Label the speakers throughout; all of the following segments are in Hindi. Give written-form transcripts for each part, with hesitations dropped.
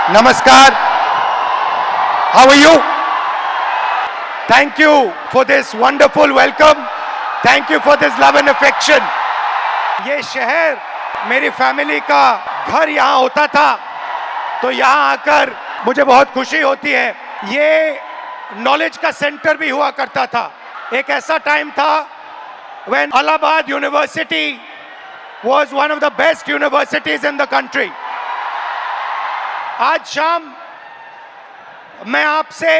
Speaker 1: Namaskar. How are you? Thank you for this wonderful welcome. Thank you for this love and affection. ये शहर मेरी फैमिली का घर यहाँ होता था, तो यहाँ आकर मुझे बहुत खुशी होती है। ये नॉलेज का सेंटर भी हुआ करता था। एक ऐसा टाइम था when Allahabad University was one of the best universities in the country. आज शाम मैं आपसे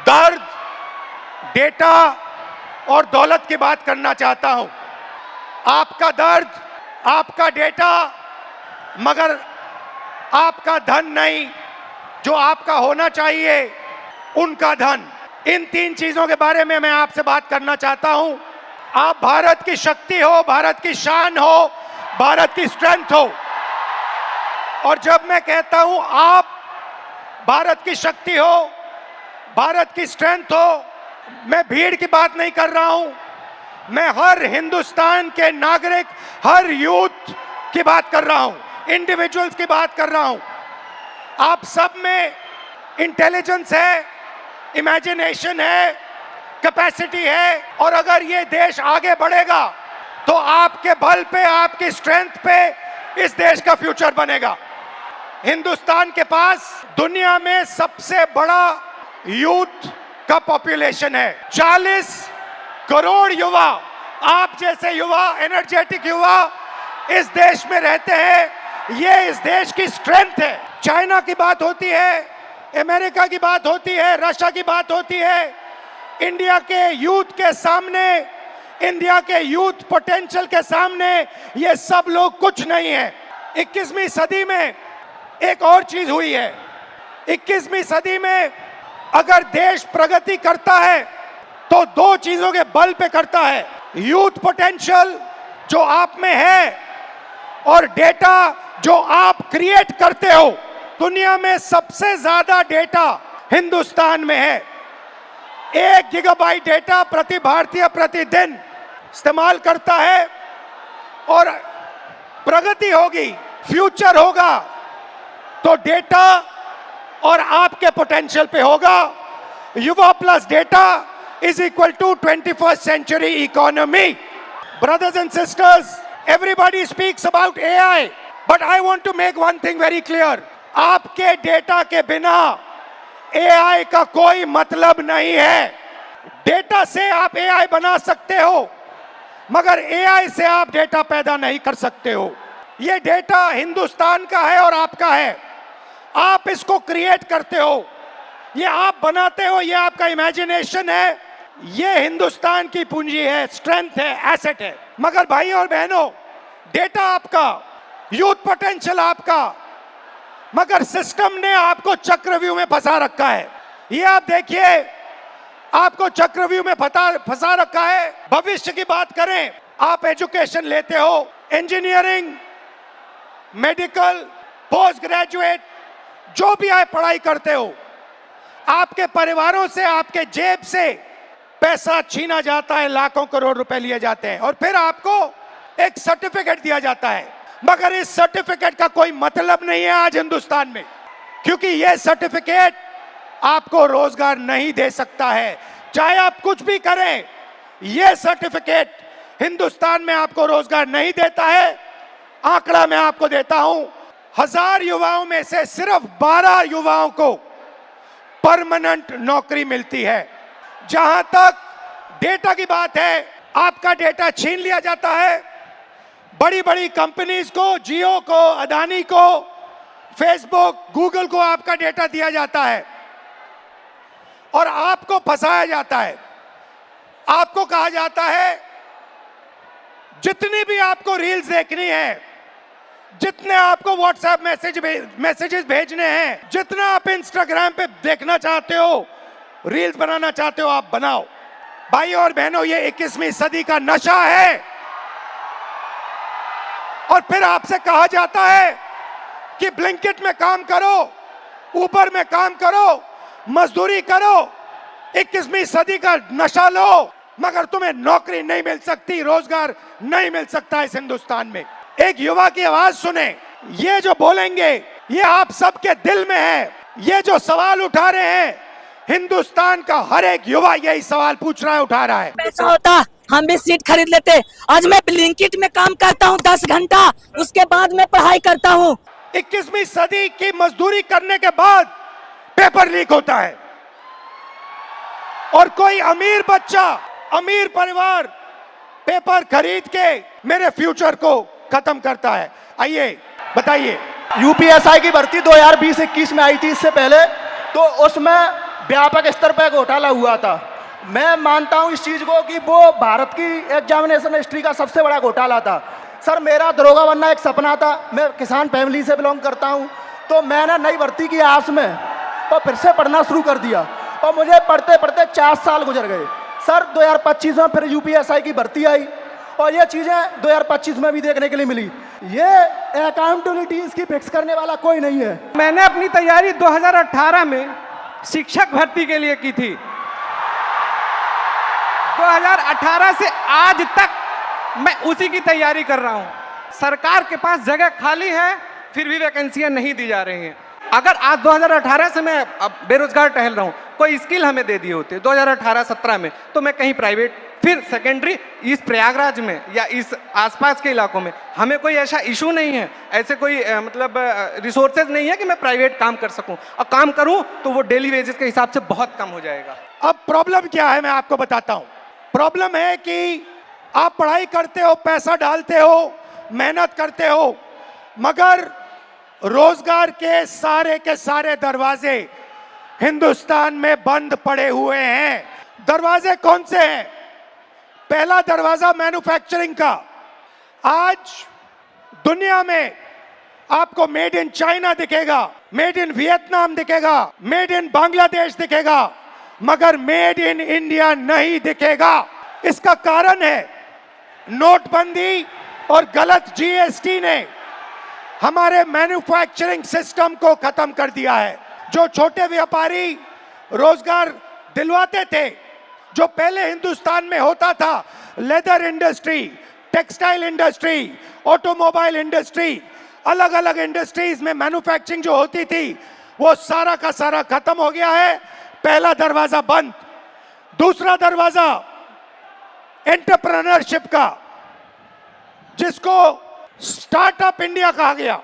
Speaker 1: दर्द, डेटा और दौलत की बात करना चाहता हूं। आपका दर्द, आपका डेटा, मगर आपका धन नहीं, जो आपका होना चाहिए उनका धन। इन तीन चीजों के बारे में मैं आपसे बात करना चाहता हूं। आप भारत की शक्ति हो, भारत की शान हो, भारत की स्ट्रेंथ हो। और जब मैं कहता हूं आप भारत की शक्ति हो, भारत की स्ट्रेंथ हो, मैं भीड़ की बात नहीं कर रहा हूं। मैं हर हिंदुस्तान के नागरिक, हर यूथ की बात कर रहा हूं, इंडिविजुअल्स की बात कर रहा हूं। आप सब में इंटेलिजेंस है, इमेजिनेशन है, कैपेसिटी है, और अगर ये देश आगे बढ़ेगा तो आपके बल पे, आपकी स्ट्रेंथ पे इस देश का फ्यूचर बनेगा। हिंदुस्तान के पास दुनिया में सबसे बड़ा यूथ का पॉपुलेशन है। 40 करोड़ युवा, आप जैसे युवा, एनर्जेटिक युवा इस देश में रहते हैं। ये इस देश की स्ट्रेंथ है। चाइना की बात होती है, अमेरिका की बात होती है, रशिया की बात होती है, इंडिया के यूथ के सामने, इंडिया के यूथ पोटेंशियल के सामने ये सब लोग कुछ नहीं है। 21वीं सदी में एक और चीज हुई है। 21वीं सदी में अगर देश प्रगति करता है तो दो चीजों के बल पे करता है। यूथ पोटेंशियल जो आप में है और डेटा जो आप क्रिएट करते हो। दुनिया में सबसे ज्यादा डेटा हिंदुस्तान में है। 1 गीगाबाइट डेटा प्रति भारतीय प्रतिदिन इस्तेमाल करता है। और प्रगति होगी, फ्यूचर होगा तो डेटा और आपके पोटेंशियल पे होगा। युवा plus data is equal to 21st century economy. Brothers and sisters, everybody speaks about AI, but I want to make one thing very clear. आपके डेटा के बिना एआई का कोई मतलब नहीं है। डेटा से आप एआई बना सकते हो, मगर एआई से आप डेटा पैदा नहीं कर सकते हो। ये डेटा हिंदुस्तान का है और आपका है। आप इसको क्रिएट करते हो, ये आप बनाते हो, ये आपका इमेजिनेशन है, ये हिंदुस्तान की पूंजी है, स्ट्रेंथ है, एसेट है। मगर भाई और बहनों, डेटा आपका, यूथ पोटेंशियल आपका, मगर सिस्टम ने आपको चक्रव्यूह में फंसा रखा है। ये आप देखिए, आपको चक्रव्यूह में फंसा रखा है। भविष्य की बात करें, आप एजुकेशन लेते हो, इंजीनियरिंग, मेडिकल, पोस्ट ग्रेजुएट, जो भी आप पढ़ाई करते हो, आपके परिवारों से, आपके जेब से पैसा छीना जाता है, लाखों करोड़ रुपए लिए जाते हैं, और फिर आपको एक सर्टिफिकेट दिया जाता है। मगर इस सर्टिफिकेट का कोई मतलब नहीं है आज हिंदुस्तान में, क्योंकि यह सर्टिफिकेट आपको रोजगार नहीं दे सकता है। चाहे आप कुछ भी करें, यह सर्टिफिकेट हिंदुस्तान में आपको रोजगार नहीं देता है। आंकड़ा मैं आपको देता हूं, 1000 युवाओं में से सिर्फ 12 युवाओं को परमानेंट नौकरी मिलती है। जहां तक डेटा की बात है, आपका डेटा छीन लिया जाता है। बड़ी बड़ी कंपनीज को, जियो को, अदानी को, फेसबुक, गूगल को आपका डेटा दिया जाता है और आपको फंसाया जाता है। आपको कहा जाता है जितनी भी आपको रील्स देखनी है, जितने आपको व्हाट्सएप मैसेजेस भेजने हैं, जितना आप इंस्टाग्राम पे देखना चाहते हो, रील्स बनाना चाहते हो, आप बनाओ। भाई और बहनों, ये 21वीं सदी का नशा है। और फिर आपसे कहा जाता है कि ब्लिंकिट में काम करो, ऊबर में काम करो, मजदूरी करो, 21वीं सदी का नशा लो, मगर तुम्हें नौकरी नहीं मिल सकती, रोजगार नहीं मिल सकता इस हिंदुस्तान में। एक युवा की आवाज सुने, ये जो बोलेंगे ये आप सबके दिल में है। ये जो सवाल उठा रहे हैं, हिंदुस्तान का हर एक युवा यही सवाल पूछ रहा है, उठा रहा है।
Speaker 2: पैसा होता हम भी सीट खरीद लेते। आज मैं ब्लिंकिट में काम करता हूँ 10 घंटा, उसके बाद मैं पढ़ाई करता हूँ।
Speaker 1: 21वीं सदी की मजदूरी करने के बाद पेपर लीक होता है और कोई अमीर बच्चा, अमीर परिवार पेपर खरीद के मेरे फ्यूचर को खत्म करता है। आइए बताइए।
Speaker 3: यूपीएसआई की भर्ती 2020-21 में आई थी, इससे पहले तो उसमें व्यापक स्तर पर घोटाला हुआ था। मैं मानता हूं इस चीज को कि वो भारत की एग्जामिनेशन हिस्ट्री का सबसे बड़ा घोटाला था। सर, मेरा दरोगा बनना एक सपना था। मैं किसान फैमिली से बिलोंग करता हूं, तो मैंने नई भर्ती की आस में और फिर से पढ़ना शुरू कर दिया और मुझे पढ़ते पढ़ते 4 साल गुजर गए। सर 2025 में फिर यूपीएसआई की भर्ती आई और ये चीज़ें 2025 में भी देखने के लिए मिली। ये अकाउंटेबिलिटी इसकी फिक्स करने वाला कोई नहीं है।
Speaker 4: मैंने अपनी तैयारी 2018 में शिक्षक भर्ती के लिए की थी। 2018 से आज तक मैं उसी की तैयारी कर रहा हूं। सरकार के पास जगह खाली है, फिर भी वैकेंसियां नहीं दी जा रही हैं। अगर आज 2018 से मैं अब बेरोजगार टहल रहा हूं, कोई स्किल हमें दे दिए होते 2018-17 में, तो मैं कहीं प्राइवेट, फिर सेकेंडरी, इस प्रयागराज में या इस आसपास के इलाकों में हमें कोई ऐसा इशू नहीं है, ऐसे कोई मतलब रिसोर्सेज नहीं है कि मैं प्राइवेट काम कर सकूं, और काम करूं तो वो डेली वेजेस के हिसाब से बहुत कम हो जाएगा।
Speaker 1: अब प्रॉब्लम क्या है मैं आपको बताता हूं। प्रॉब्लम है कि आप पढ़ाई करते हो, पैसा डालते हो, मेहनत करते हो, मगर रोजगार के सारे दरवाजे हिंदुस्तान में बंद पड़े हुए हैं। दरवाजे कौन से हैं? पहला दरवाजा मैन्युफैक्चरिंग का। आज दुनिया में आपको मेड इन चाइना दिखेगा, मेड इन वियतनाम दिखेगा, मेड इन बांग्लादेश दिखेगा, मगर मेड इन इंडिया नहीं दिखेगा। इसका कारण है नोटबंदी और गलत जीएसटी ने हमारे मैन्युफैक्चरिंग सिस्टम को खत्म कर दिया है। जो छोटे व्यापारी रोजगार दिलवाते थे, जो पहले हिंदुस्तान में होता था, leather industry, textile industry, automobile industry, अलग अलग इंडस्ट्रीज में मैन्युफैक्चरिंग जो होती थी, वो सारा का सारा खत्म हो गया है। पहला दरवाजा बंद। दूसरा दरवाजा एंटरप्रेन्योरशिप का, जिसको स्टार्टअप इंडिया कहा गया।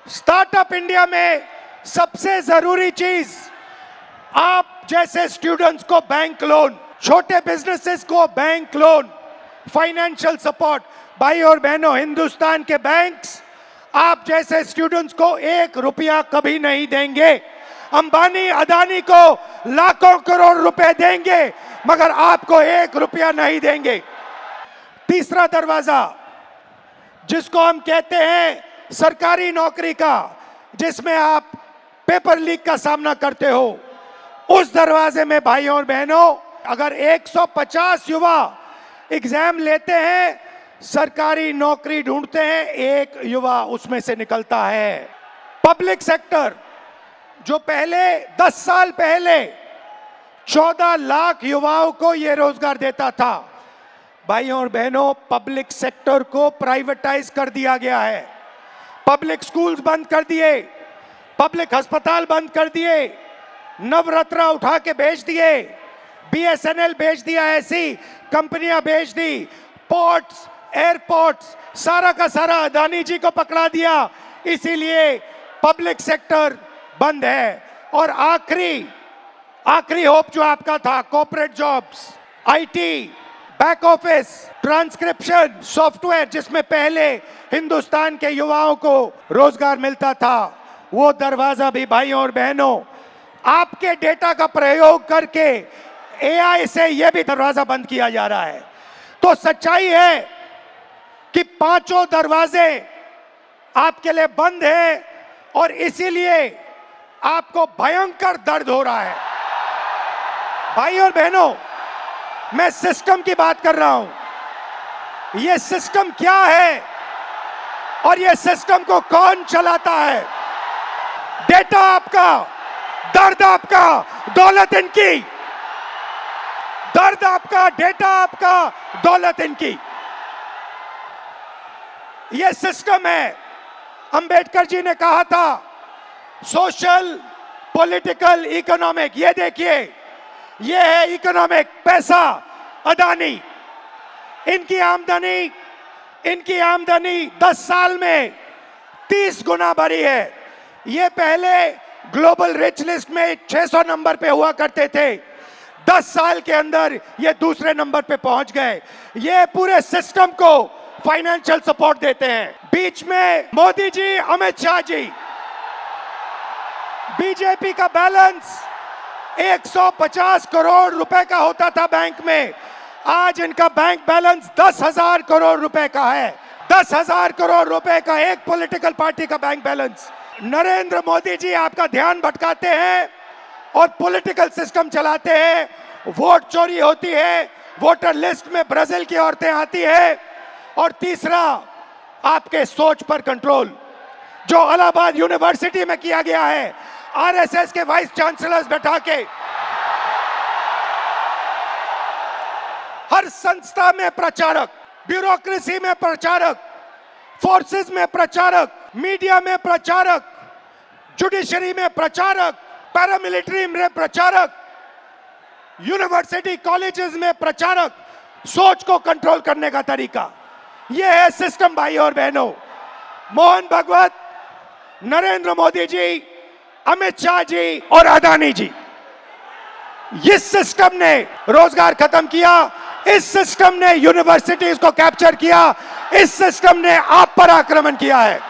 Speaker 1: स्टार्टअप इंडिया में सबसे जरूरी चीज, आप जैसे स्टूडेंट्स को बैंक लोन, छोटे बिजनेसेस को बैंक लोन, फाइनेंशियल सपोर्ट। भाई और बहनों, हिंदुस्तान के बैंक्स आप जैसे स्टूडेंट्स को 1 रुपया कभी नहीं देंगे। अंबानी अदानी को लाखों करोड़ रुपए देंगे, मगर आपको 1 रुपया नहीं देंगे। तीसरा दरवाजा, जिसको हम कहते हैं सरकारी नौकरी का, जिसमें आप पेपर लीक का सामना करते हो, उस दरवाजे में भाइयों और बहनों, अगर 150 युवा एग्जाम लेते हैं, सरकारी नौकरी ढूंढते हैं, 1 युवा उसमें से निकलता है। पब्लिक सेक्टर, जो पहले 10 साल पहले 14 लाख युवाओं को यह रोजगार देता था, भाइयों और बहनों, पब्लिक सेक्टर को प्राइवेटाइज कर दिया गया है। पब्लिक स्कूल्स बंद कर दिए, पब्लिक अस्पताल बंद कर दिए, नवरत्ना उठा के बेच दिए, बीएसएनएल बेच दिया, ऐसी कंपनियां बेच दी, पोर्ट्स, एयरपोर्ट्स, सारा का सारा अदानी जी को पकड़ा दिया। इसीलिए पब्लिक सेक्टर बंद है। और आखिरी होप जो आपका था, corporate jobs, IT, back office, transcription, software, जिसमें पहले हिंदुस्तान के युवाओं को रोजगार मिलता था, वो दरवाजा भी भाइयों और बहनों आपके डेटा का प्रयोग करके एआई से यह भी दरवाजा बंद किया जा रहा है। तो सच्चाई है कि 5 दरवाजे आपके लिए बंद हैं और इसीलिए आपको भयंकर दर्द हो रहा है। भाइयों और बहनों, मैं सिस्टम की बात कर रहा हूं। यह सिस्टम क्या है और यह सिस्टम को कौन चलाता है? डेटा आपका, दर्द आपका, दौलत इनकी। दर्द आपका, डेटा आपका, दौलत इनकी। यह सिस्टम है। अंबेडकर जी ने कहा था सोशल, पॉलिटिकल, इकोनॉमिक। ये देखिए, ये है इकोनॉमिक, पैसा, अदानी। इनकी आमदनी 10 साल में 30 गुना बढ़ी है। ये पहले ग्लोबल रिच लिस्ट में 600 नंबर पे हुआ करते थे, 10 साल के अंदर ये दूसरे नंबर पे पहुंच गए। ये पूरे सिस्टम को फाइनेंशियल सपोर्ट देते हैं। बीच में मोदी जी, अमित शाह जी, बीजेपी का बैलेंस 150 करोड़ रुपए का होता था बैंक में, आज इनका बैंक बैलेंस 10,000 करोड़ रुपए का है। 10,000 करोड़ रुपए का एक पॉलिटिकल पार्टी का बैंक बैलेंस। नरेंद्र मोदी जी आपका ध्यान भटकाते हैं और पॉलिटिकल सिस्टम चलाते हैं, वोट चोरी होती है, वोटर लिस्ट में ब्राजील की औरतें आती है, और तीसरा आपके सोच पर कंट्रोल, जो इलाहाबाद यूनिवर्सिटी में किया गया है, आरएसएस के वाइस चांसलर्स बैठा के हर संस्था में प्रचारक, ब्यूरोक्रेसी में प्रचारक, फोर्सेस में प्रचारक, मीडिया में प्रचारक, जुडिशरी में प्रचारक, पैरामिलिट्री में प्रचारक, यूनिवर्सिटी कॉलेजेस में प्रचारक, सोच को कंट्रोल करने का तरीका यह है सिस्टम। भाई और बहनों, मोहन भगवत, नरेंद्र मोदी जी, अमित शाह जी और अदानी जी, इस सिस्टम ने रोजगार खत्म किया, इस सिस्टम ने यूनिवर्सिटीज को कैप्चर किया, इस सिस्टम ने आप पर आक्रमण किया है।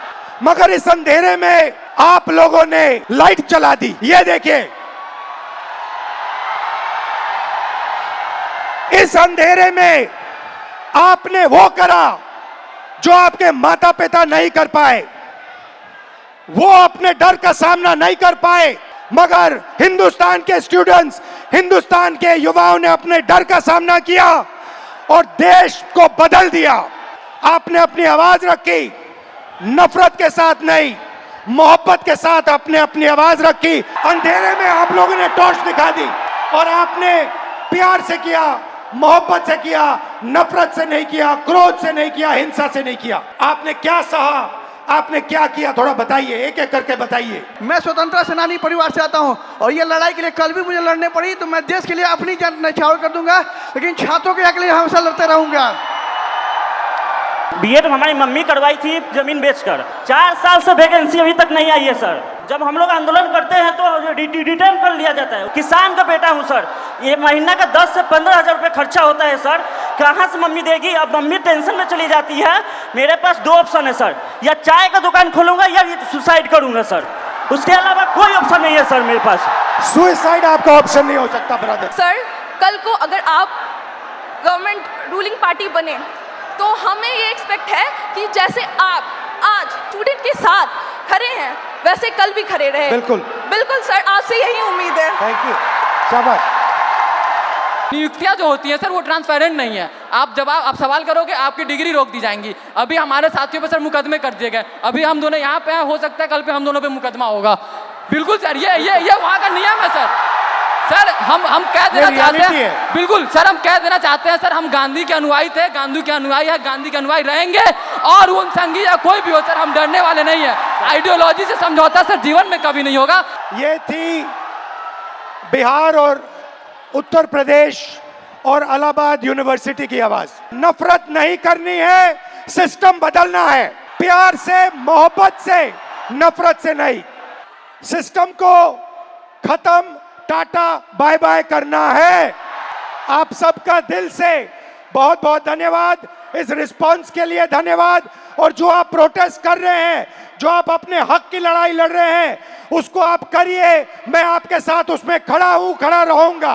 Speaker 1: मगर इस अंधेरे में आप लोगों ने लाइट चला दी। ये देखिए, इस अंधेरे में आपने वो करा जो आपके माता पिता नहीं कर पाए, वो अपने डर का सामना नहीं कर पाए, मगर हिंदुस्तान के स्टूडेंट्स, हिंदुस्तान के युवाओं ने अपने डर का सामना किया और देश को बदल दिया। आपने अपनी आवाज रखी, नफरत के साथ नहीं, मोहब्बत के साथ आपने अपनी आवाज रखी। अंधेरे में आप लोगों ने टॉर्च दिखा दी और आपने प्यार से किया, मोहब्बत से किया, नफरत से नहीं किया, क्रोध से नहीं किया, हिंसा से नहीं किया। आपने क्या सहा, आपने क्या किया, थोड़ा बताइए, एक एक करके बताइए।
Speaker 3: मैं स्वतंत्रता सेनानी परिवार से आता हूं और ये लड़ाई के लिए कल भी मुझे लड़ने पड़ी, तो मैं देश के लिए अपनी जान न्यौछावर कर दूंगा, लेकिन छात्रों के हक के लिए हमेशा लड़ते रहूंगा।
Speaker 5: बीएड हमारी मम्मी करवाई थी जमीन बेचकर, 4 साल से वैकेंसी अभी तक नहीं आई है सर। जब हम लोग आंदोलन करते हैं तो डिटेन कर लिया जाता है। किसान का बेटा हूं सर, ये महीना का 10 से 15 हजार रुपये खर्चा होता है सर, कहाँ से मम्मी देगी? अब मम्मी टेंशन में चली जाती है। मेरे पास 2 ऑप्शन है सर, या चाय का दुकान खोलूंगा या सुसाइड करूंगा सर, उसके अलावा कोई ऑप्शन नहीं है सर मेरे पास।
Speaker 1: सुसाइड आपका ऑप्शन नहीं हो सकता ब्रदर।
Speaker 6: सर, कल को अगर आप गवर्नमेंट रूलिंग पार्टी बने तो हमें ये एक्सपेक्ट है कि जैसे आप आज स्टूडेंट के साथ खड़े हैं वैसे कल भी खड़े रहे।
Speaker 1: बिल्कुल
Speaker 6: बिल्कुल सर, आज से यही उम्मीद है।
Speaker 1: थैंक यू, शाबाश।
Speaker 7: नियुक्तियां जो होती हैं सर वो ट्रांसपेरेंट नहीं है। आप सवाल करोगे आपकी डिग्री रोक दी जाएंगी। अभी हमारे साथियों पे सर मुकदमे कर दिए गए, अभी हम दोनों यहाँ पे हैं, हो सकता है कल पे हम दोनों पे मुकदमा होगा। बिल्कुल सर, ये वहाँ का नियम है सर। सर हम कह देना चाहते हैं, बिल्कुल सर हम कह देना चाहते हैं सर, हम गांधी के अनुयायी थे, गांधी के अनुयायी है, गांधी के अनुयायी रहेंगे, और उन संघी या कोई भी हो सर, हम डरने वाले नहीं है। आइडियोलॉजी से समझौता सर जीवन में कभी नहीं होगा।
Speaker 1: ये थी बिहार और उत्तर प्रदेश और इलाहाबाद यूनिवर्सिटी की आवाज। नफरत नहीं करनी है, सिस्टम बदलना है, प्यार से, मोहब्बत से, नफरत से नहीं। सिस्टम को खत्म, टाटा बाय बाय करना है। आप सबका दिल से बहुत बहुत धन्यवाद, इस रिस्पांस के लिए धन्यवाद। और जो आप प्रोटेस्ट कर रहे हैं, जो आप अपने हक की लड़ाई लड़ रहे हैं, उसको आप करिए, मैं आपके साथ उसमें खड़ा हूं, खड़ा रहूंगा।